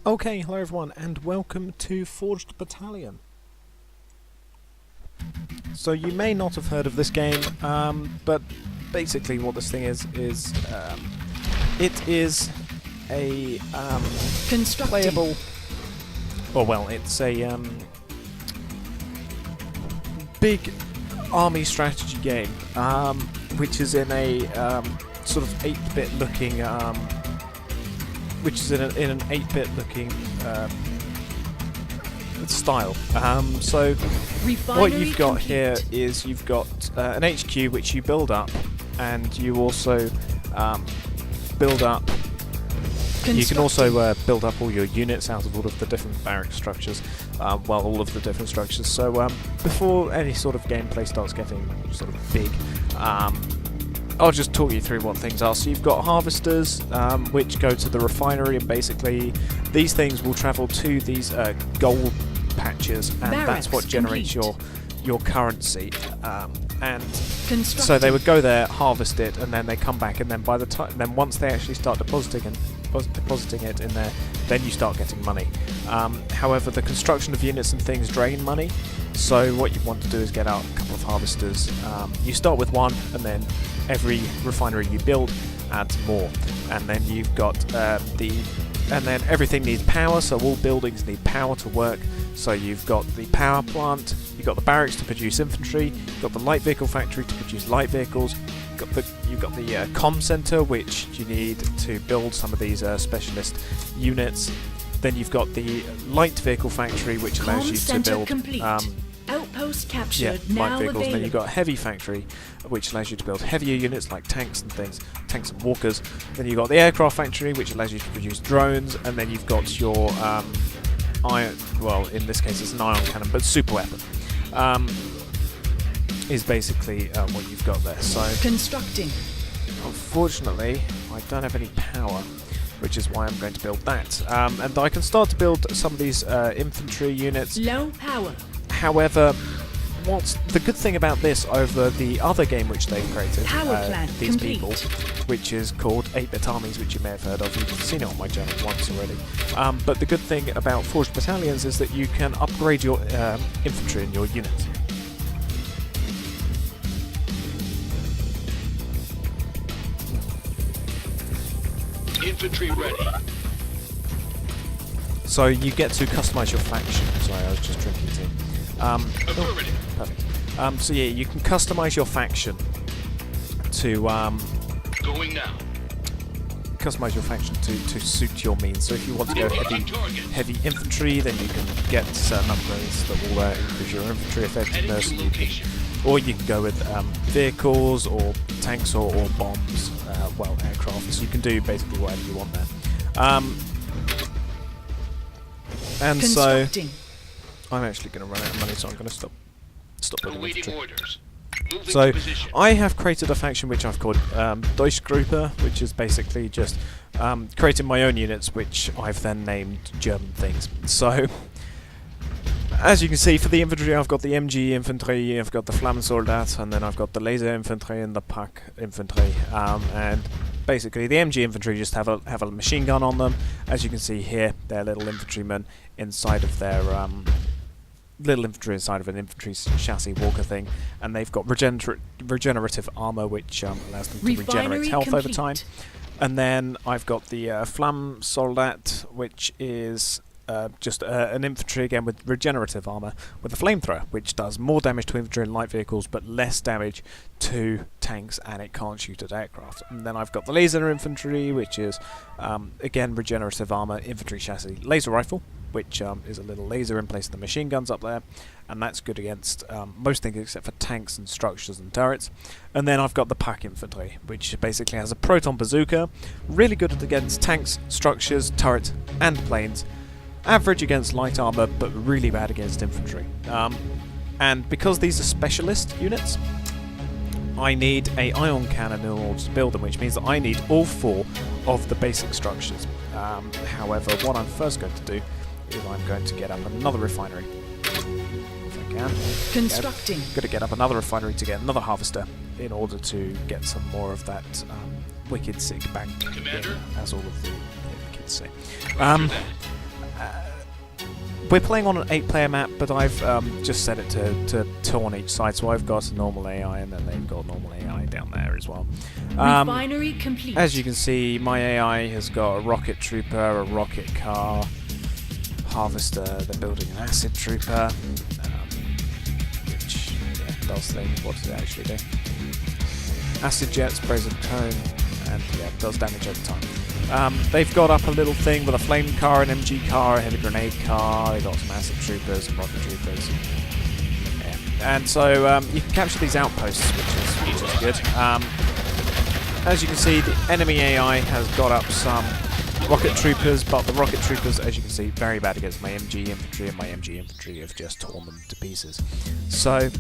Okay, hello everyone, and welcome to Forged Battalion. So you may not have heard of this game, but basically what this thing is it is a playable, or well, it's a big army strategy game, which is in a sort of 8-bit looking. Which is in an 8-bit looking style. So what you've got here is you've got an HQ which you build up, and you also build up. You can also build up all your units out of all of the different barrack structures. All of the different structures. So before any sort of gameplay starts getting sort of big. I'll just talk you through what things are. So you've got harvesters, which go to the refinery, and basically these things will travel to these gold patches, and that's what generates your currency. And so they would go there, harvest it, and then they come back, and then by the time, once they actually start depositing it in there, then you start getting money. However, the construction of units and things drain money. So what you want to do is get out a couple of harvesters. You start with one, and then every refinery you build adds more. And then you've got and then everything needs power, so all buildings need power to work. So you've got the power plant, you've got the barracks to produce infantry, you've got the light vehicle factory to produce light vehicles, you've got the comm center, which you need to build some of these specialist units. Then you've got the light vehicle factory, which allows you to build outpost captured, now light vehicles. available. And then you've got a heavy factory, which allows you to build heavier units like tanks and things, tanks and walkers. Then you've got the aircraft factory, which allows you to produce drones. And then you've got your iron, well, in this case it's an ion cannon, but super weapon is basically what you've got there. So constructing. Unfortunately, I don't have any power, which is why I'm going to build that. And I can start to build some of these infantry units. Low power. However, what's the good thing about this over the other game which they've created, these complete. people, which is called 8-Bit Armies, which you may have heard of, you've seen it on my channel once already. But the good thing about Forged Battalions is that you can upgrade your infantry in your units. Infantry ready. So you get to customise your faction. Sorry, I was just drinking tea. Perfect. So yeah, you can customise your faction to Going now. Customise your faction to suit your means. So if you want to go heavy infantry, then you can get certain upgrades that will increase your infantry effectiveness. Or you can go with vehicles or tanks or bombs, aircraft. So you can do basically whatever you want there. And so I'm actually going to run out of money, so I'm going to stop building infantry. So I have created a faction which I've called Deutschgruppe, which is basically just creating my own units, which I've then named German things. So as you can see, for the infantry I've got the MG infantry, I've got the Flammensoldat, and then I've got the laser infantry and the Pack infantry. And basically the MG infantry just have a machine gun on them. As you can see here, they're little infantrymen inside of their little infantry inside of an infantry chassis walker thing, and they've got regenerative armor, which allows them to regenerate health over time. And then I've got the Flammensoldat, which is just an infantry again with regenerative armor with a flamethrower, which does more damage to infantry and light vehicles but less damage to tanks, and it can't shoot at aircraft. And then I've got the laser infantry, which is again regenerative armor, infantry chassis, laser rifle, which is a little laser in place of the machine guns up there, and that's good against most things except for tanks and structures and turrets. And then I've got the Pack infantry, which basically has a proton bazooka, really good against tanks, structures, turrets and planes, average against light armor, but really bad against infantry. And because these are specialist units, I need a ion cannon in order to build them, which means that I need all 4 of the basic structures. However, what I'm first going to do is I'm going to get up another refinery. If I can. Constructing. I'm going to get up another refinery to get another harvester in order to get some more of that wicked sick bank, as all of the kids say. We're playing on an 8-player map, but I've just set it to 2 on each side, so I've got a normal AI, and then they've got normal AI down there as well. Refinery complete. As you can see, my AI has got a rocket trooper, a rocket car, harvester, they're building an acid trooper, which does things. What does it actually do? Acid jet sprays a cone, and does damage over time. They've got up a little thing with a flame car, an MG car, a heavy grenade car. They've got some acid troopers, some rocket troopers. Yeah. And so you can capture these outposts, which is good. As you can see, the enemy AI has got up some rocket troopers, but the rocket troopers, as you can see, very bad against my MG infantry, and my MG infantry have just torn them to pieces. So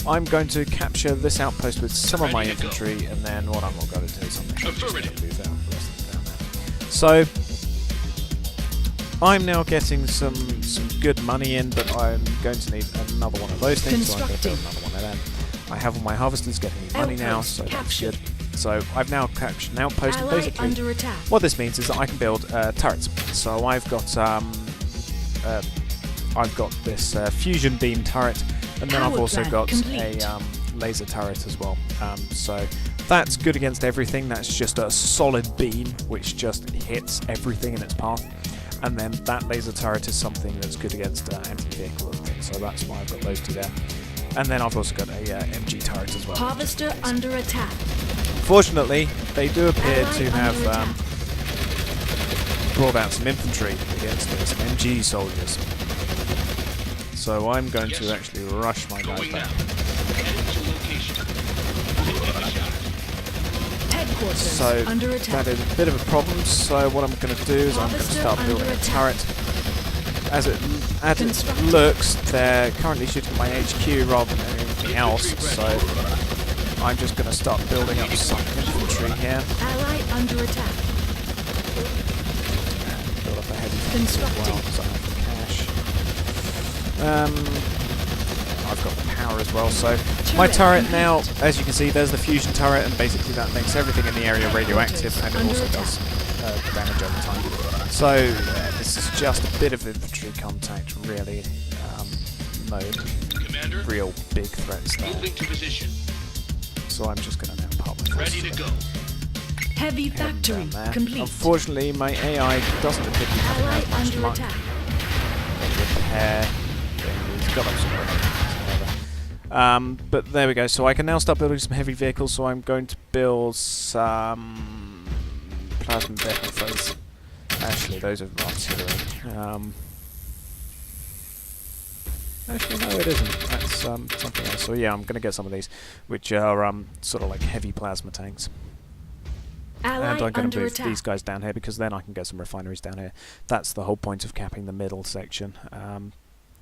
I'm going to capture this outpost with some of my infantry, and then what I'm not going to do is I'm just going to move out the rest of them down there. So I'm now getting some good money in, but I'm going to need another one of those things, so I'm going to build another one of them. I have all my harvesters getting me money now, so that's good. So I've now captured an outpost, and basically what this means is that I can build turrets. So I've got this fusion beam turret, and then I've also got a laser turret as well. So that's good against everything. That's just a solid beam which just hits everything in its path. And then that laser turret is something that's good against anti-vehicle and things. So that's why I've got those two there. And then I've also got a MG turret as well. Harvester under attack. Fortunately, they do appear to have brought out some infantry against me, some MG soldiers. So I'm going to actually rush my guys back. So that is a bit of a problem. So what I'm going to do is I'm going to start building a turret. As it looks, they're currently shooting my HQ rather than anything else. So I'm just going to start building up some infantry here. Ally under attack. And build up a heavy infantry as well, because I have the cash. I've got the power as well, so my turret now, as you can see, there's the fusion turret, and basically that makes everything in the area radioactive, and it also does damage over time. So this is just a bit of infantry contact, really. No real big threats there. So I'm just going to now pop my Ready to go. Heavy factory complete. Unfortunately, my AI doesn't appear to be having much luck. Repair. He's got up some but there we go. So I can now start building some heavy vehicles. So I'm going to build some plasma vehicles. Actually, those are artillery. Actually, no, it isn't. That's something else. So yeah, I'm going to get some of these, which are sort of like heavy plasma tanks. And I'm going to move these guys down here, because then I can get some refineries down here. That's the whole point of capping the middle section.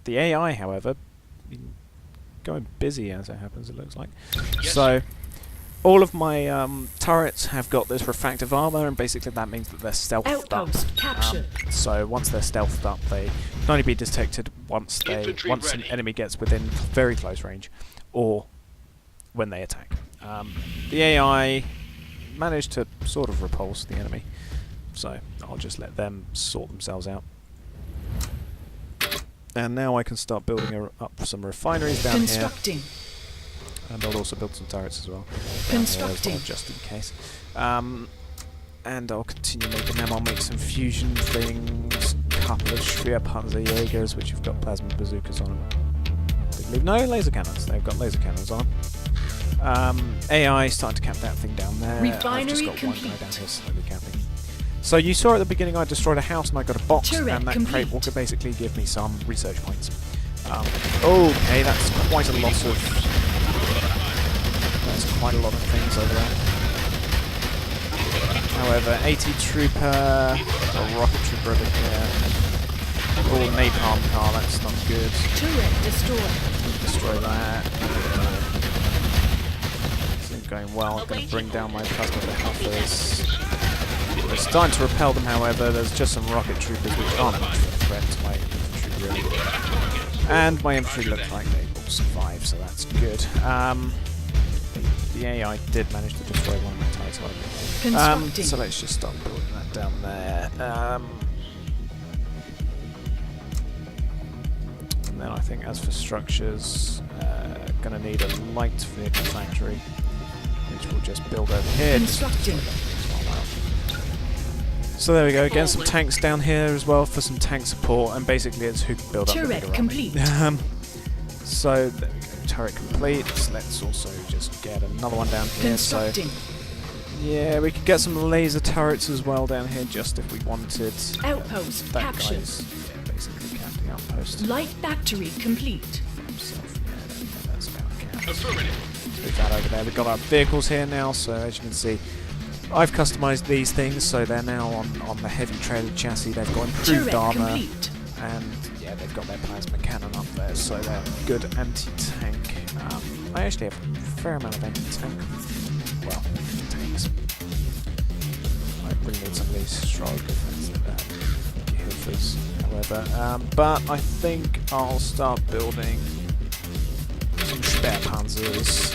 The AI, however, going busy as it happens, it looks like. Yes. So all of my turrets have got this refractive armor, and basically that means that they're stealthed up. So once they're stealthed up, they can only be detected once an enemy gets within very close range, or when they attack. The AI managed to sort of repulse the enemy, so I'll just let them sort themselves out. And now I can start building up some refineries down here. And I'll also build some turrets as well. Constructing. Just in case. And I'll continue making them. I'll make some fusion things. A couple of Schwerpanzer Jaegers, which have got plasma bazookas on them. No, laser cannons. They've got laser cannons on. AI starting to cap that thing down there. I've just got one guy down here slowly capping. So you saw at the beginning I destroyed a house and I got a box, and that crate will basically give me some research points. Okay, that's quite a lot of things over there. However, 80 trooper, a rocket trooper over here. Oh, napalm car, that's not good. Turret destroyed. Destroy that. This isn't going well. I'm going to bring down my plasma buffers. It's starting to repel them, however. There's just some rocket troopers which aren't much of a threat to my infantry, really. And my infantry look like they will survive, so that's good. The AI did manage to destroy one of my turrets. So let's just start building that down there. think as for structures, gonna need a light vehicle factory, which we'll just build over here. Constructing. So there we go, get some tanks down here as well for some tank support, and basically it's who can build up the Turret bigger complete. army. So there we go, turret complete. Let's also just get another one down here. So Constructing. yeah, we could get some laser turrets as well down here, just if we wanted. Outpost That captured. guy's basically camping outpost. Light factory complete. Himself. Yeah, that's about camped. Affirmative. Move that over there. We've got our vehicles here now, so as you can see, I've customised these things, so they're now on the heavy trailer chassis. They've got improved Turret armour, complete. and yeah, they've got their plasma cannon up there, so they're good anti-tank. I actually have a fair amount of anti-tank, well, tanks. I really need some of these strong Hilfers, however. But I think I'll start building some Sperrpanzers,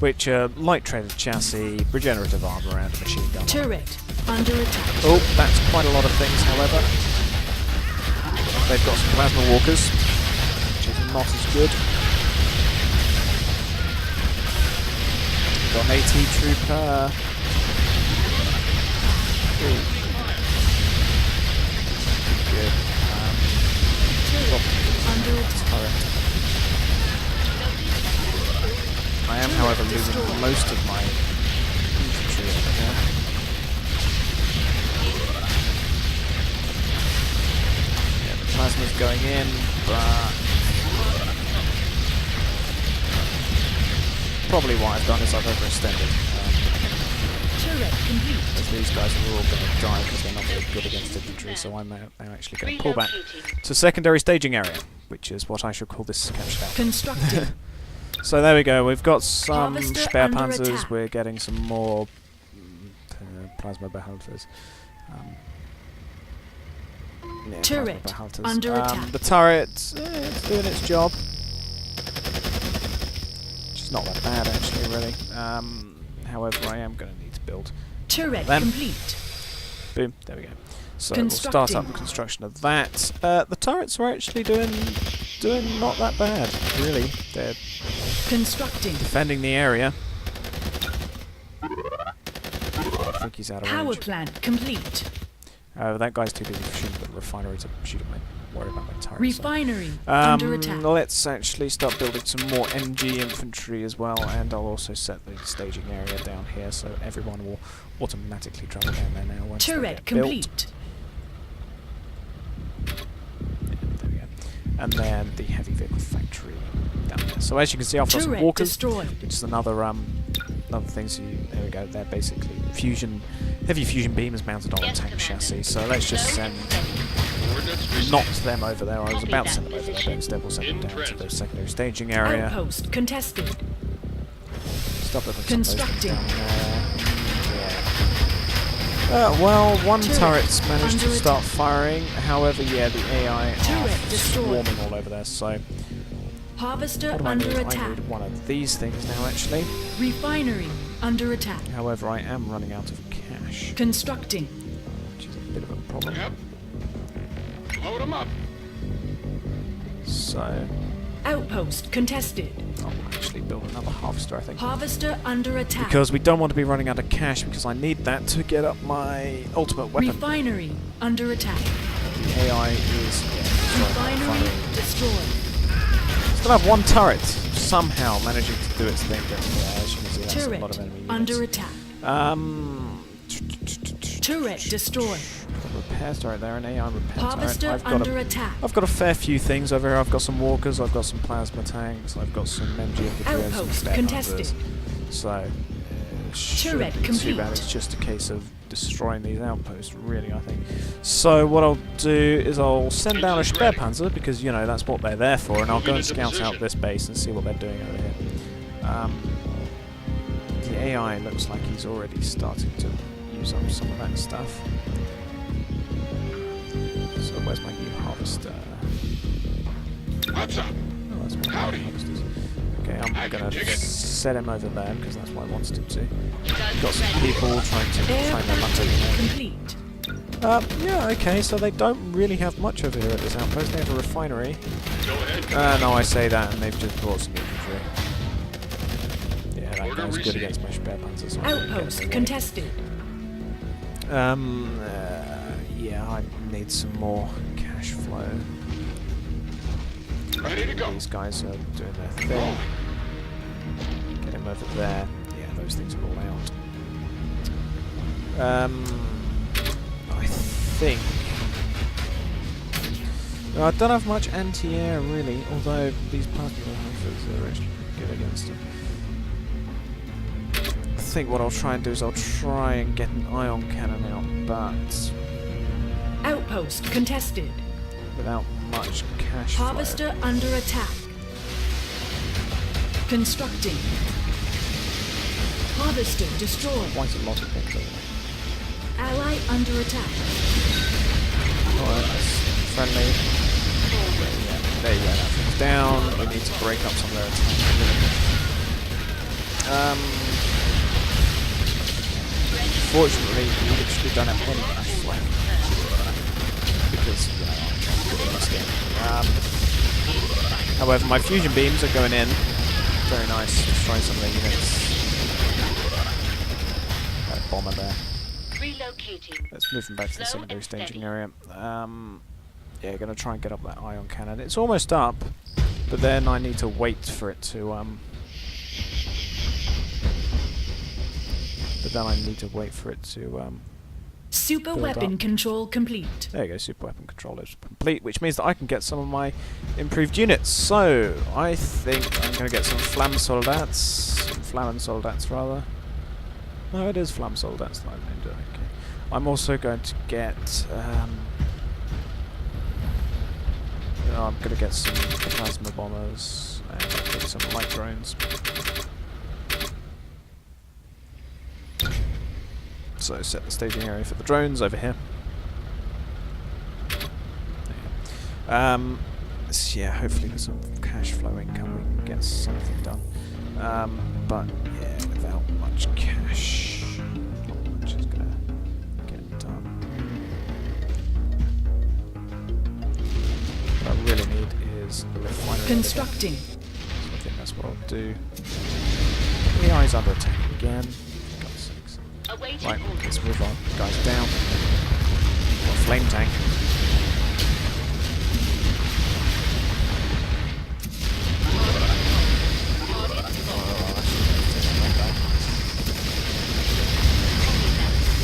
which are light traded chassis, regenerative armor, and a machine gun. Turret under attack. Oh, that's quite a lot of things, however. They've got some plasma walkers, which is not as good. Got an AT trooper. Ooh. Good. Turret under attack. Turret. I am, however, losing most of my infantry over here. Yeah, the plasma's going in, but probably what I've done is I've overextended. Turret complete. As these guys are all going to die because they're not very good against infantry, so I'm now actually going to pull back to secondary staging area, which is what I should call this sketched out. Constructing. So there we go, we've got some Harvester spare under panzers, attack. we're getting some more plasma behalters. Yeah, Turret plasma behalters. under attack. The turret, it's doing its job. Which is not that bad actually, really. However, I am going to need to build Turret them. complete. Boom, there we go. So we'll start up construction of that. The turrets are actually doing not that bad, really. They're Constructing. defending the area. I think he's out of Power range. plant complete. That guy's too busy shooting at the refinery to shoot at my worry about my turrets. Refinery under attack. Let's actually start building some more MG infantry as well, and I'll also set the staging area down here so everyone will automatically travel down there now once they Turret get built. complete. Yeah, there we go. And then the heavy vehicle factory down there. So as you can see, I've got some Turret walkers, destroyed. which is another thing. So there we go. They're basically heavy fusion beams mounted on a tank chassis. So let's just knock them over there. I was about to send them over there, but instead we'll send them down to the secondary staging area. Outpost contested. Stop it. Constructing. Well, one Turret turret's managed to under start attack. firing. However, yeah, the AI are Turret destroyed. swarming all over there. So Harvester what do I under need? I attack. need one of these things now, actually. Refinery under attack. However, I am running out of cash, Constructing. which is a bit of a problem. Yep. Load them up. So Outpost contested. I'll actually build another harvester, I think. Harvester under attack. Because we don't want to be running out of cash, because I need that to get up my ultimate weapon. Refinery under attack. The AI is Refinery destroyed. Still have one turret somehow managing to do its thing, but yeah, as you can see, that's a Turret lot of enemy units. under attack. Turret destroyed. Repair turret there, an AI repair Harvester turret. under attack. I've got a fair few things over here. I've got some walkers, I've got some plasma tanks, I've got some MG infantry, and some Outpost spare contested. panzers. So shouldn't Turret be too complete. bad. It's just a case of destroying these outposts, really, I think. So what I'll do is I'll send down a Sperrpanzer, because you know that's what they're there for, and I'll go and scout out this base and see what they're doing over here. The AI looks like he's already starting to use up some of that stuff. So where's my new harvester? What's up? Oh, that's one of my harvesters. Okay, I'm gonna set him over there because that's what I wanted him to. Got some people trying their luck over there. Complete. Yeah, okay, so they don't really have much over here at this outpost. They have a refinery. Go ahead. No, I say that, and they've just brought some infantry. Yeah, that guy's good against my spare panzers. So Outpost contested. Yeah, I need some more cash flow. Ready to go. These guys are doing their thing. Get him over there. Yeah, those things are all out. I think... No, I don't have much anti-air really, although these particle hunters are actually good against them. I think what I'll try and do is I'll try and get an ion cannon out, but Outpost contested. without much cash flow. Harvester under attack. Constructing. Harvester destroyed. Quite a lot of things over there. Ally under attack. Alright, that's friendly. There you go, that thing's down. We need to break up some of their attacks. Fortunately, we literally don't have any cash flow. Because, you know, I'm good at this game. However, my fusion beams are going in. Very nice. Destroying some of their units. Got a bomber there. Relocating. Let's move them back to the secondary staging area. Yeah, gonna try and get up that ion cannon. It's almost up, but then I need to wait for it to Super build weapon up. control complete. There you go, super weapon control is complete, which means that I can get some of my improved units. So, I think I'm going to get some Flamme Soldats. Some Flammen Soldats, rather. No, it is Flamme Soldats that I'm going to do. Okay. I'm also going to get... I'm going to get some plasma bombers and maybe some light drones. So set the staging area for the drones over here. So yeah, hopefully with some cash flow income we can get something done. But yeah, without much cash, not much is gonna get done. What I really need is a refinery. Constructing. So I think that's what I'll do. The eye's under attack again. God's sakes. Awaiting Right, orders. let's move on. Guys down. Got a flame tank.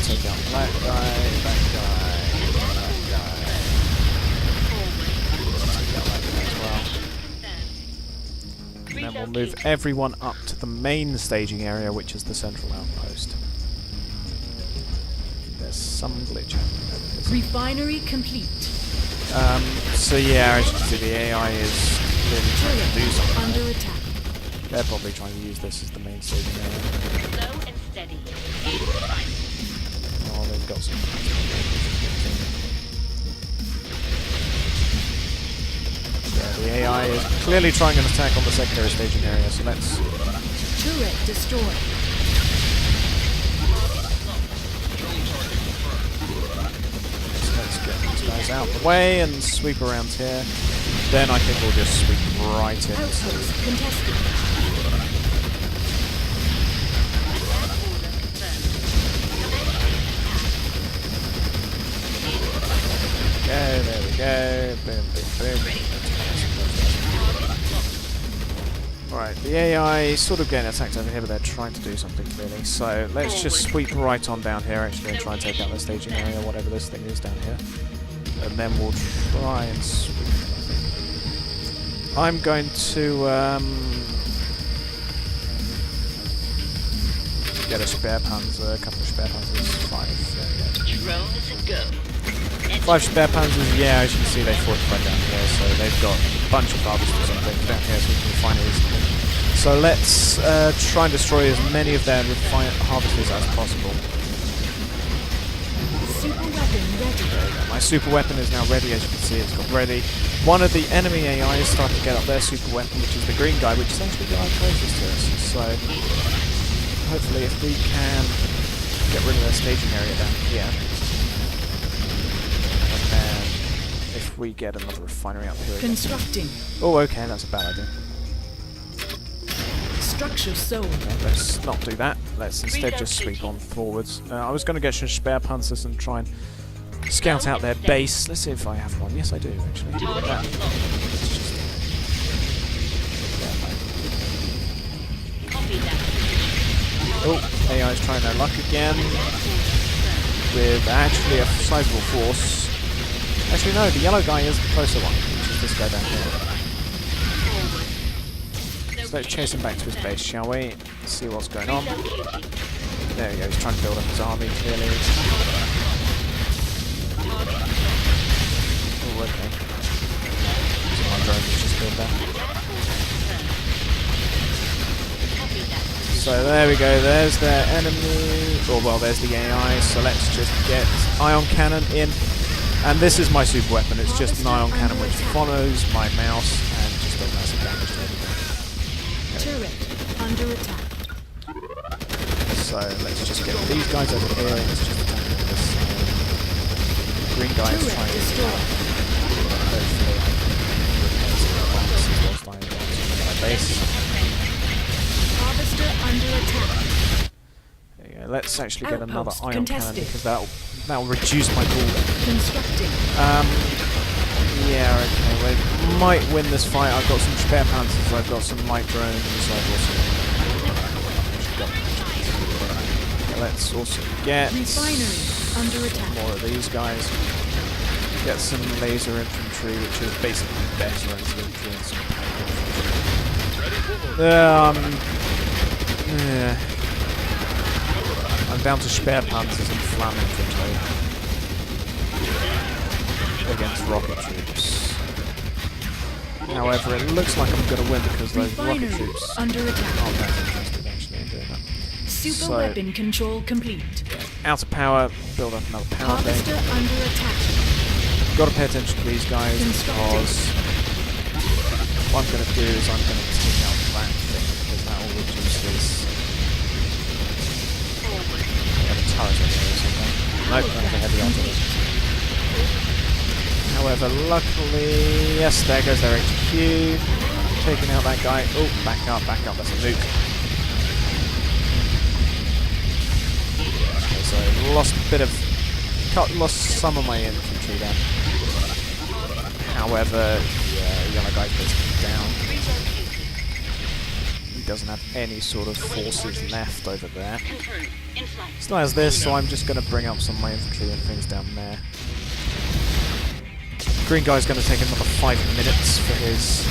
Take out that guy, that guy, that guy. Take out that guy as well. And then we'll move everyone up to the main staging area, which is the central outpost. There's some glitch happening over here. Refinery complete. So yeah, as you can see, the AI is clearly trying to do Turret something. under attack. They're probably trying to use this as the main staging area. Slow and steady. Oh, they've got some. Yeah, the AI is clearly trying an attack on the secondary staging area, so let's... Turret destroyed. Let's get these guys out of the way and sweep around here. Then I think we'll just sweep right into... Outpost contested. Okay, there we go. Boom, boom, boom. Right, the AI is sort of getting attacked over here, but they're trying to do something really. So let's just sweep right on down here actually and try and take out the staging area, whatever this thing is down here. And then we'll try and sweep. I'm going to get a spare panzer, a couple of spare panzers, 5. There we go. Drones go. 5 spare panzers, yeah, as you can see they fortified down here, so they've got a bunch of harvesters and things down here, so we can refine it easily. So let's try and destroy as many of their harvesters as possible. Super weapon ready. There we go. My super weapon is now ready, as you can see, it's got ready. One of the enemy AI is starting to get up their super weapon, which is the green guy, which is actually the guy closest to us. So hopefully if we can get rid of their staging area down here, if we get another refinery up here again. Constructing. Oh, okay, that's a bad idea. Structure sold. Okay, let's not do that. Let's instead just sweep on forwards. I was going to get some spare panzers and try and scout out their base. Let's see if I have one. Yes, I do, actually. Target Yeah. locked. Let's just... Copy that. Oh, AI is trying their luck again. With actually a sizable force. Actually, no, the yellow guy is the closer one, which is this guy down here. So let's chase him back to his base, shall we? See what's going on. Relocating. There we go, he's trying to build up his army, clearly. Oh, okay. So my drone is just built there. Copy that. So there we go, there's their enemy. Oh, well, there's the AI, so let's just get ion cannon in. And this is my super weapon, it's just an ion cannon which follows my mouse and just does massive damage to everything. Turret under attack. So let's just get these guys over here and let's just attack this green guy is Turret trying to destroyed. hopefully my base. Harvester under attack. There you go. Let's actually get another Outpost ion cannon contested. because that'll reduce my cooldown. Constructing. Yeah, okay, we might win this fight. I've got some spare panzers, I've got some light drones, I've also got... Let's also get Refinery under attack. more of these guys. Get some laser infantry, which is basically better infantry and some tank infantry. Yeah. I'm down to spare panzers and flam infantry against rocket troops. However, it looks like I'm going to win because those rocket Refinery troops under attack. aren't that interested actually in doing that. Super So- weapon control complete. Out of power, build up another power Harvester bank. under attack. Got to pay attention to these guys because what I'm going to do is I'm going to take out that thing because that will reduce his... Yeah, the turret in here or something. Nope, that's a heavy artillery. However, luckily... Yes, there goes their HQ. Taking out that guy. Oh, back up, that's a nuke. Okay, so lost a bit of... Lost some of my infantry then. However, yeah, the yellow guy's basically down. He doesn't have any sort of forces left over there. Confirmed. In flight. Still has this, so I'm just going to bring up some of my infantry and things down there. Green guy's going to take another 5 minutes for his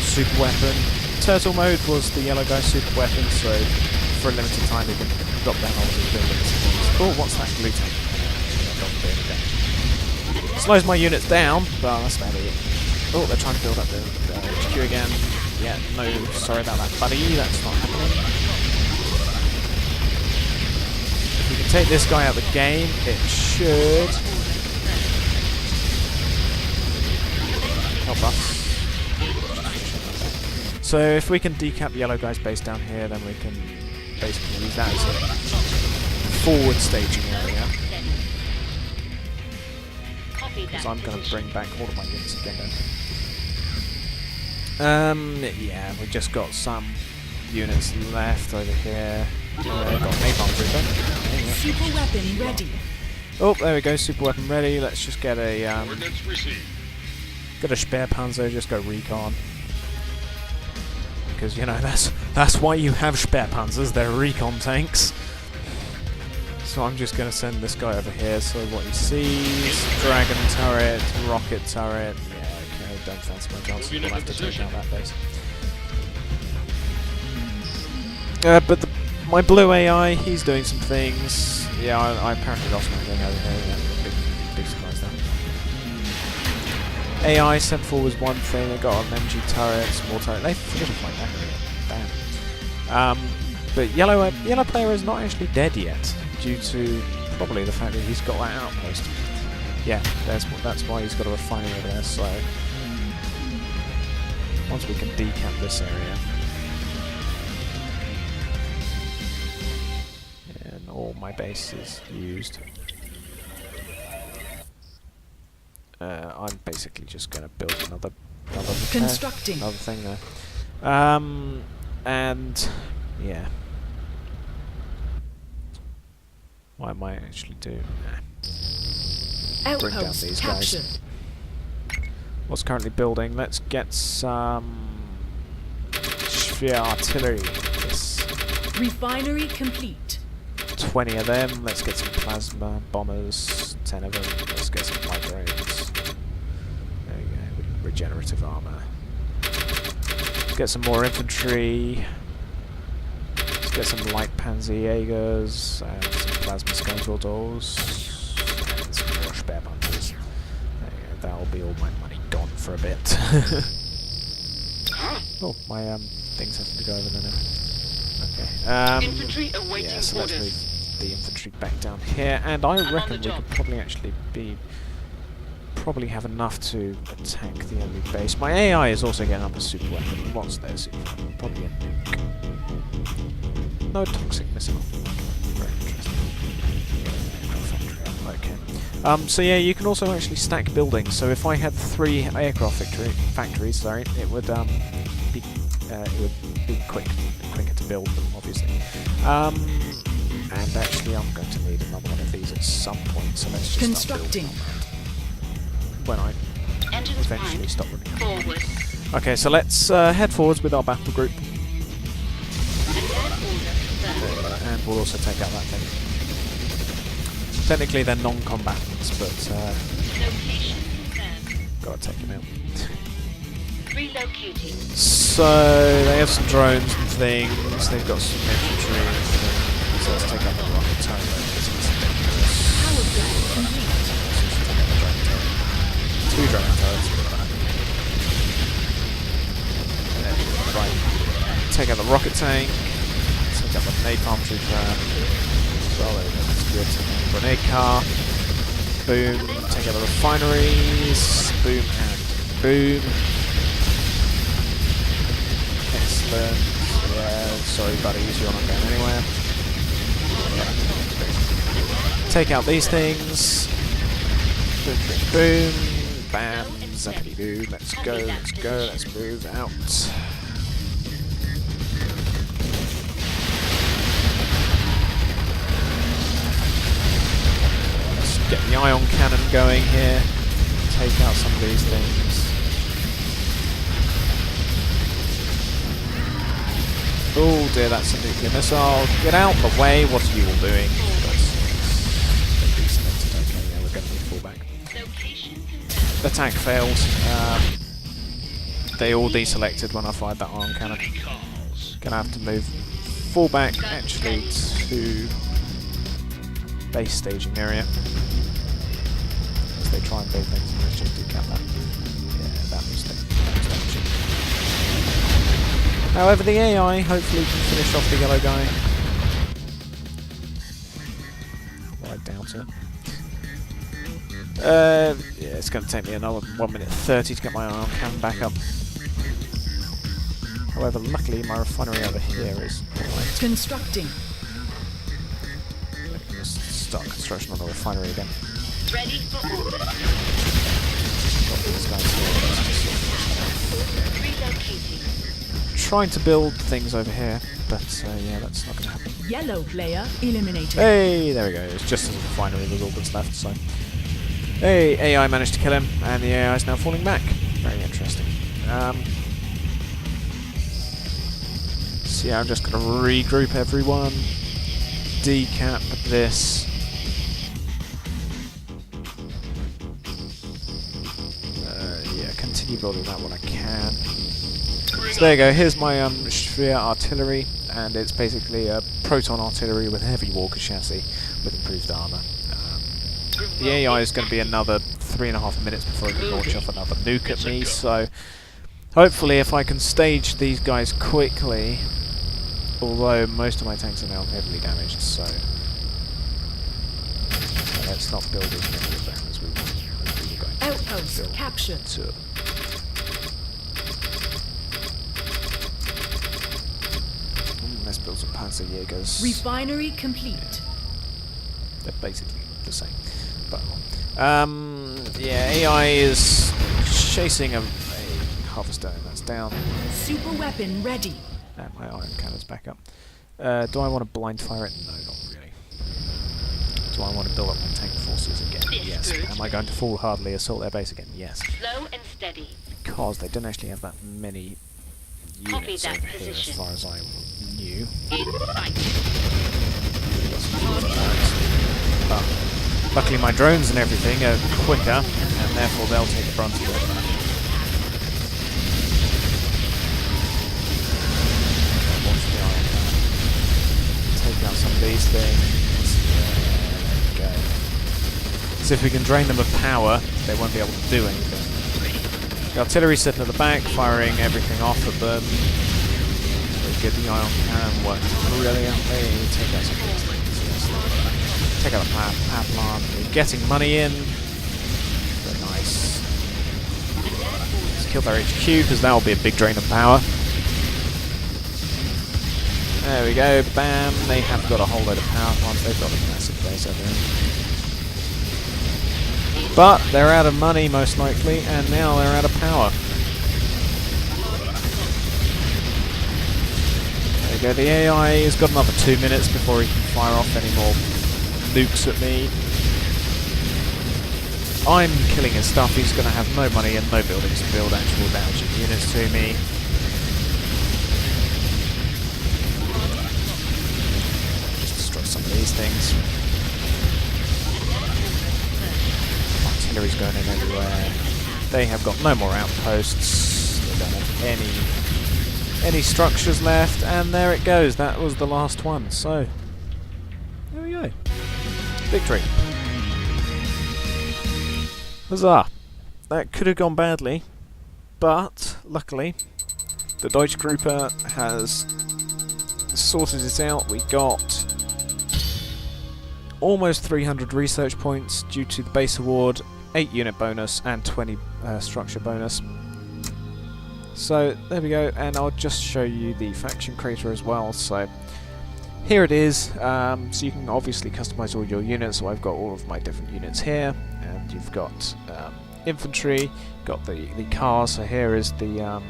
super weapon. Turtle mode was the yellow guy's super weapon, so for a limited time he can drop down all of his buildings. Oh, what's that glue tank? Slows my units down, but that's about it. Oh, they're trying to build up the HQ again. Yeah, no, sorry about that, buddy. That's not happening. If we can take this guy out of the game, it should help us. So if we can decap the yellow guy's base down here, then we can basically use that as a forward staging area. Because I'm going to bring back all of my units again. Yeah, we've just got some units left over here. Got an napalm trooper. Super weapon ready. Oh, there we go, super weapon ready. Let's just get a Coordinates received. get a spare panzer, just go recon. Because you know that's why you have spare panzers. They're recon tanks. So I'm just going to send this guy over here. So what he sees: dragon turret, rocket turret. Yeah, okay, don't fancy my chances. We'll have to take out that base. But my blue AI, he's doing some things. Yeah, I apparently lost my thing over here. Yeah, big surprise there. AI sent forward one thing. They got an MG turret, small turret. They forget to fight that area. Damn. But yellow player is not actually dead yet, due to probably the fact that he's got that outpost. Yeah, that's why he's got a refinery over there. So once we can decamp this area. And all my base is used. I'm basically just going to build another Constructing. another thing there. And yeah, what I might actually do. Bring down Outpost these captured. guys. What's currently building? Let's get some Sphere artillery. Yes. Refinery complete. 20 of them. Let's get some plasma bombers. 10 of them. Let's get some light drones. There we go. Regenerative armor. Let's get some more infantry. Let's get some light Panzerjägers and some plasma skeletal dolls and some more spare bunches. There you go. That'll be all my money gone for a bit. Oh, my things have to go over there now. Okay. Infantry awaiting Yeah, so let's orders. move the infantry back down here, and I reckon we could probably actually probably have enough to attack the enemy base. My AI is also getting up a super weapon. What's their super weapon? Probably a nuke. No toxic missile. Very interesting. No factory. Okay. So yeah, you can also actually stack buildings. So if I had 3 aircraft factories, sorry, it would be quicker to build them, obviously. And actually, I'm going to need another one of these at some point. So let's just start building Constructing. on that when I Engines eventually primed. stop running out. Forward. Okay, so let's head forwards with our battle group, Attack order confirmed. and we'll also take out that thing. Technically, they're non-combatants, but Location confirmed. gotta take him out. Relocating. So they have some drones and things. They've got some infantry. And things. So let's take out the rocket tower because it's dangerous. Power plant complete. Two drone turrets. Right. Take out the rocket tank. Take out the napalm trooper. Well, there we go. That's good. Grenade car. Boom. Take out the refineries. Boom and boom. Excellent. Yeah, sorry buddies, you're not going anywhere. Yeah. Take out these things. Boom, boom, boom. Bam. Zappity doo. Let's go, let's go, let's move out. Let's get the ion cannon going here. Take out some of these things. Oh dear, that's a nuclear missile. Get out the way, what are you all doing? Okay, yeah, we're going to need fallback. Location confirmed. Attack failed. They all deselected when I fired that ion cannon. Gonna have to move fallback actually to base staging area. As they try and build things, and let's just decap that. Yeah, that was damaging. However, the AI hopefully can finish off the yellow guy. Well, I doubt it. Yeah, it's going to take me another 1 minute 30 to get my ion cannon back up. However, luckily my refinery over here is alright. Constructing. I'm going to start construction on the refinery again. Ready for order. Got these guys here. Relocating. Trying to build things over here, but yeah, that's not going to happen. Yellow player eliminated. Hey, there we go. It's just as a refinery was all that's left, so... Hey, AI managed to kill him, and the AI is now falling back. Very interesting. So yeah, I'm just going to regroup everyone. Decap this. Yeah, continue building that when I can. So there you go, here's my Sphere artillery, and it's basically a proton artillery with a heavy walker chassis with improved armour. The AI is going to be another 3.5 minutes before it can launch off another nuke at me, so hopefully if I can stage these guys quickly, although most of my tanks are now heavily damaged, so let's not build as many of them as we want. Outpost captured. Let's build some Panzerjägers. Refinery complete. They're basically the same. But Yeah, AI is chasing a harvester, and that's down. Super weapon ready. And my iron cannon's back up. Do I want to blind fire it? No, not really. Do I want to build up my tank forces again? Yes. Am I going to foolhardily assault their base again? Yes. Slow and steady. Because they don't actually have that many Copy units that over here, as position. far as I knew. In sight. But luckily my drones and everything are quicker, and therefore they'll take the brunt of it. Watch the iron cannon. Take out some of these things. There we go. So if we can drain them of power, they won't be able to do anything. The artillery sitting at the back, firing everything off at them. Very good, the ion cannon works brilliantly. Take out some of these things. Yes. Take out the power plant. We're getting money in. Very nice. Let's kill their HQ, because that will be a big drain of power. There we go, bam. They have got a whole load of power plants. They've got a massive base over there. But they're out of money, most likely, and now they're out of power. There you go, the AI has got another 2 minutes before he can fire off any more nukes at me. I'm killing his stuff, he's going to have no money and no buildings to build actual damaging units to me. Just destroy some of these things. Artillery's going in everywhere. They have got no more outposts. They don't have any structures left, and there it goes. That was the last one. So there we go. Victory. Huzzah! That could have gone badly, but luckily the Deutsche Gruppe has sorted it out. We got almost 300 research points due to the base award, 8 unit bonus and 20 structure bonus. So there we go, and I'll just show you the faction creator as well. So here it is. So you can obviously customize all your units. So I've got all of my different units here, and you've got infantry, got the cars. So here is the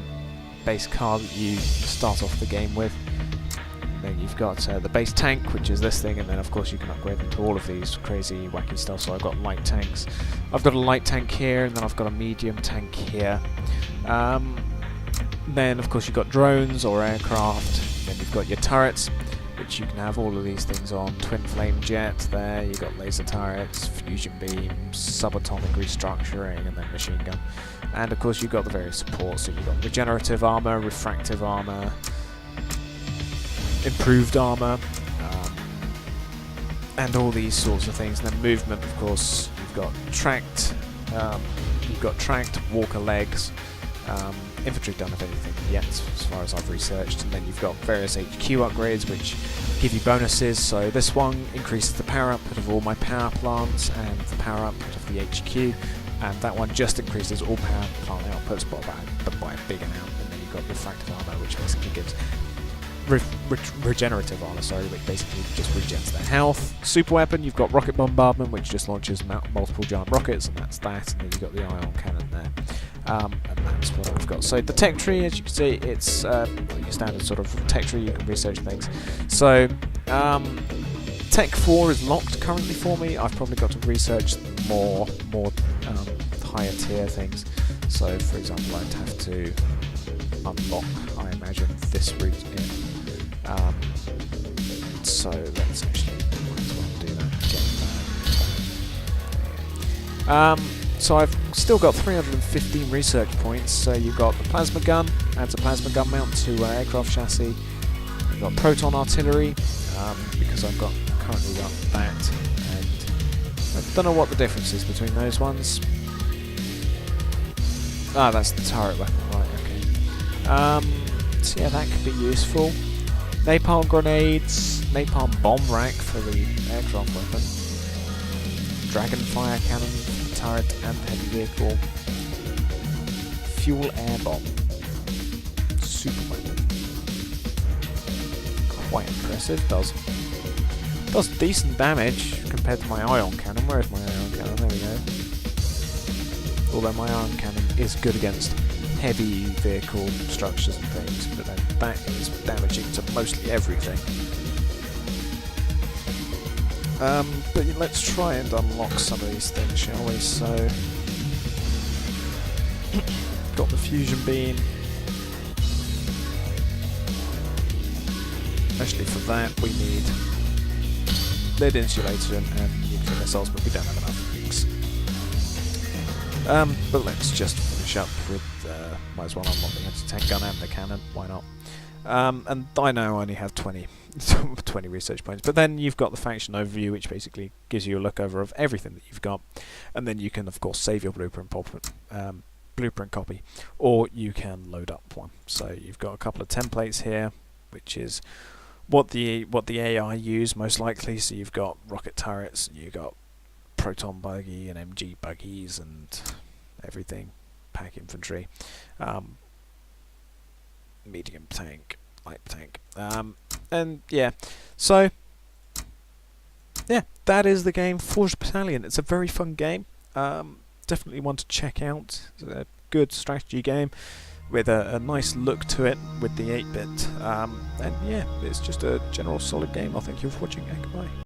base car that you start off the game with. Then you've got the base tank, which is this thing, and then of course you can upgrade them to all of these crazy wacky stuff. So I've got light tanks. I've got a light tank here, and then I've got a medium tank here. Then of course you've got drones or aircraft. Then you've got your turrets, which you can have all of these things on. Twin flame jet there, you've got laser turrets, fusion beams, subatomic restructuring, and then machine gun. And of course you've got the various supports, so you've got regenerative armor, refractive armor, improved armor, and all these sorts of things. And then movement, of course, you've got tracked walker legs. Infantry don't have anything yet, as far as I've researched. And then you've got various HQ upgrades, which give you bonuses. So this one increases the power output of all my power plants and the power output of the HQ, and that one just increases all power plant outputs but by a big amount. And then you've got refractive armor, which basically gives regenerative armor, which basically just regens their health. Super weapon, you've got rocket bombardment, which just launches multiple giant rockets, and that's that. And then you've got the ion cannon there. And that's what I've got. So the tech tree, as you can see, it's your standard sort of tech tree. You can research things. So Tech 4 is locked currently for me. I've probably got to research more higher tier things. So for example, I'd have to unlock, I imagine, this route in. So let's actually might as well do that. Get that. So I've still got 315 research points. So you've got the plasma gun, adds a plasma gun mount to aircraft chassis. You've got proton artillery, because I've currently got that, and I don't know what the difference is between those ones. Ah, that's the turret weapon, right, okay. So yeah, that could be useful. Napalm grenades, napalm bomb rack for the aircraft weapon, dragon fire cannon, turret and heavy vehicle, fuel air bomb, super weapon. Quite impressive, does decent damage compared to my ion cannon. Where's my ion cannon? There we go. although my iron cannon is good against heavy vehicle structures and things, but then that is damaging to mostly everything. But let's try and unlock some of these things, shall we? So, got the fusion beam. Especially for that, we need lead insulation and nuclear missiles, but we don't have enough things. But let's just finish up with, might as well unlock the anti-tank gun and the cannon, why not? And I know I only have 20 research points, but then you've got the faction overview, which basically gives you a look over of everything that you've got, and then you can of course save your blueprint copy, or you can load up one. So you've got a couple of templates here, which is what the AI use most likely. So you've got rocket turrets, you've got proton buggy and MG buggies and everything, pack infantry, medium tank, light tank, and yeah, so yeah, that is the game Forged Battalion. It's a very fun game, definitely one to check out. It's a good strategy game with a nice look to it with the 8-bit, and yeah, it's just a general solid game. I'll thank you for watching, and goodbye.